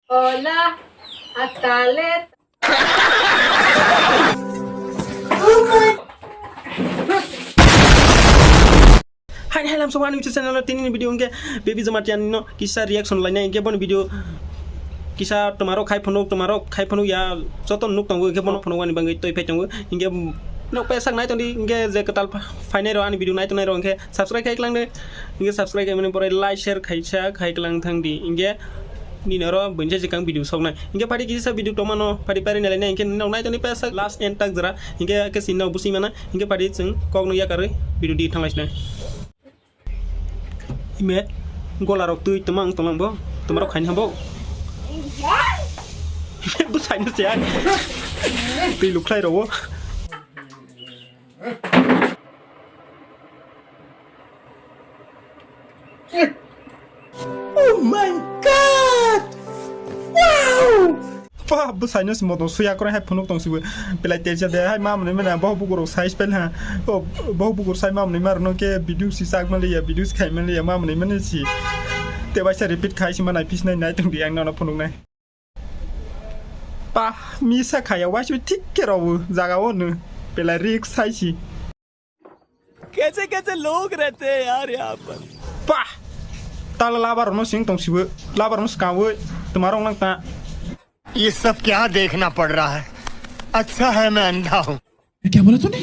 Hola, Atalet. Hai hai lam semua YouTube channel ini video ke baby Jomatian no kisah reaction lainnya ke bon video kisah tomaro khai phonu ya joton nuk tanggo ke bon phonu ani bangai toi phetanggo inge no pesak nai tondi inge je katal final ro ani video nai tonai ro inge subscribe khai klang de inge subscribe kai mane pore like share khai klang thang di inge ni naro bunje jikang video sokna inge padi kisah video tomano padi pari nalai inge no nai tondi pesak last end tak jara inge ke sinna busi mana inge padi jeng kogno ya kare video di thanglai Ime, gola rok tui temang bo, temarok kain hambo. Bu sai nu sia. Tui luk klai ro. Oh my god. Wow. Pa bu sai nu simo dong suya kore hai phonok tong sibu. Pelai teja de hai mam ne mena bo bu goro sai spell ha. Oh bo bu goro sai mam ne mar no ke video si sak mali ya video khai mali ya mam ne mane si. Te ba sa repeat khai si mana pis nai nai tong di ang na phonok nai. Pa mi sa khai ya wa si tik ke ro jaga wo nu. Pelai rik sai si. कैसे कैसे लोग रहते हैं यार यहाँ पर पा ताला लाबार नो सिंग तोंग सिबो लाबार नो स्कावो तुम्हारों लंग ता ये सब क्या देखना पड़ रहा है अच्छा है मैं अंधा हूँ क्या बोला तूने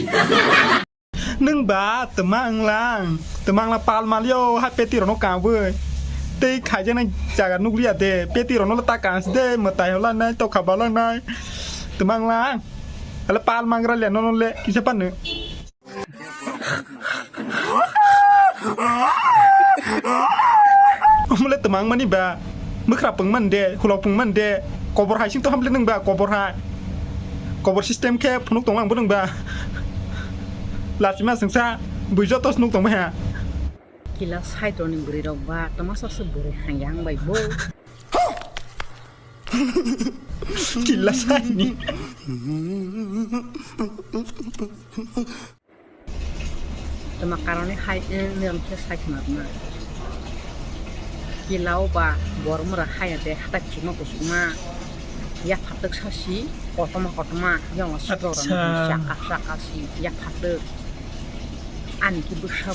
nâng ba temang la pal malio ha peti rono ka we te khai jana jaga nuklia de peti rono ta ka de matai hola nai to khabala nai temang la ala pal mangra le no le kisa pan ne omle temang mani ba mukra pung man de hulok pung man de kobor hai sing to hamle nang ba kobor system ke phunuk tong lang bu nang ba Lasima sengsa bujo tos nuk tong ha Kila sai to ni buri rok ba tamasa se buri hangyang bai bo. Gila sai ni Tama karone hai niram ke sai kenarna. Kilau ba bor mura hai ade hatak chima kusuma. Ya phatak sasi kotoma yang asro shaka si ya phatak ani ki busha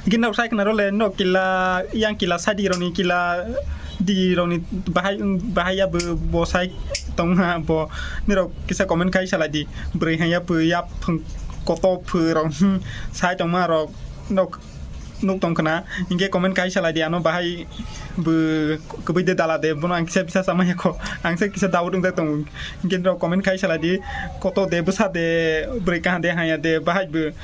Ginau sai kenaro le no kila yang kila sai di roni bahaya bo sai tong ha bo ni ro kisa komen kai sala di brei ha ya pu ya phang koto phu rong sai tong ma ro no nuk tong kana inge komen kai sala di ano bahai bu kebai de dala de bono angse bisa sama ya ko angse kisa daud ung tong inge ro komen kai sala di koto de busa de brei ka de ha ya de bahai bu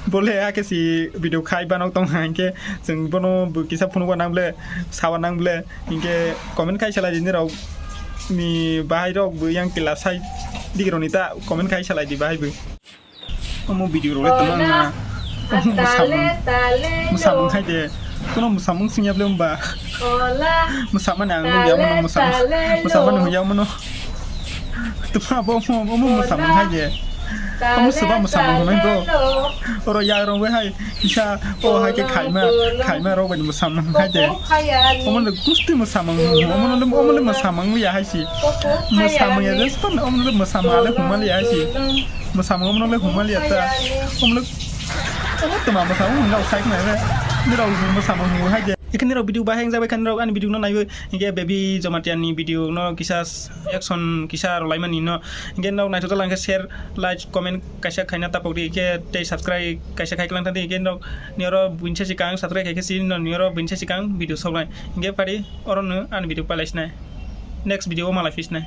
boleh ya ke si video khai banok tong hangke jeng bono bu kisa phunu banang ble sawa nang ble inge comment khai sala di ni rok ni bahai rok bu yang kila sai di ronita comment khai sala di bahai bu omo video ro le tamang na musamung hai de kono musamung sing ya ble mba Hola. musaman yang nu ya mono musaman nu ya mono tuma bo omo musamung hai de kamu sebab musamang nang bro oro ya rong we hai isa o hai ke khai ma ro ben musamang hai de omon le gusti musamang omon le musamang ya hai si musamang ya respan omon le musamang le humal ya si musamang omon le humal ya ta omon le tuma musamang ngau sai na le ni ro musamang hu hai de ikan niro video baheng jabai kan niro an video no naiwe inge baby Jomatian ni video no kisah action kisah rolaiman ni no inge no nai total angke share like comment kaisa khaina tapok di ke te subscribe kaisa khai klang tadi inge no niro bunche sikang subscribe kai ke sin no niro bunche sikang video soblai inge pari oron no an video palais na next video mala fish na